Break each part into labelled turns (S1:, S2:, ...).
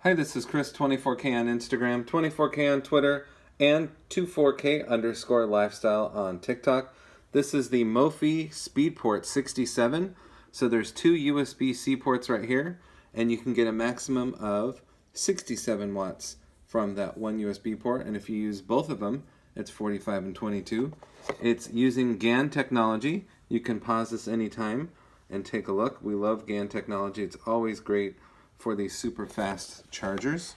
S1: Hi, this is Chris, 24K on Instagram, 24K on Twitter, and 24K_lifestyle on TikTok. This is the Mophie Speedport 67. So there's two USB-C ports right here, and you can get a maximum of 67 watts from that one USB port. And if you use both of them, it's 45 and 22. It's using GaN technology. You can pause this anytime and take a look. We love GaN technology. It's always great for these super fast chargers.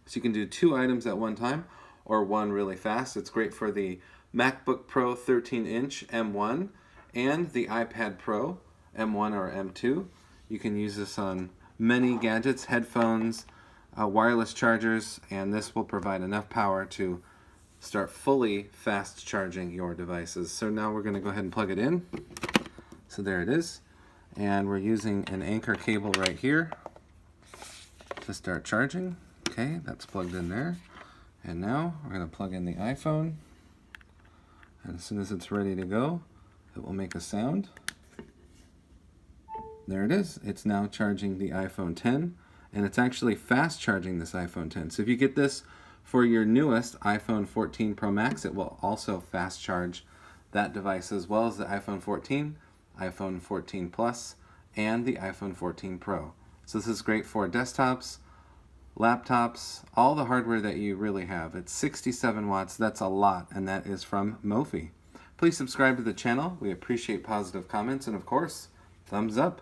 S1: So you can do two items at one time or one really fast. It's great for the MacBook Pro 13-inch M1 and the iPad Pro M1 or M2. You can use this on many gadgets, headphones, wireless chargers, and this will provide enough power to start fully fast charging your devices. So now we're going to go ahead and plug it in. So there it is. And we're using an anchor cable right here to start charging. Okay, that's plugged in there. And now we're going to plug in the iPhone. And as soon as it's ready to go, it will make a sound. There it is. It's now charging the iPhone 10. And it's actually fast charging this iPhone 10. So if you get this for your newest iPhone 14 Pro Max, it will also fast charge that device as well as the iPhone 14, iPhone 14 Plus, and the iPhone 14 Pro. So this is great for desktops, laptops, all the hardware that you really have. It's 67 watts. That's a lot, and that is from Mophie. Please subscribe to the channel. We appreciate positive comments, and of course, thumbs up.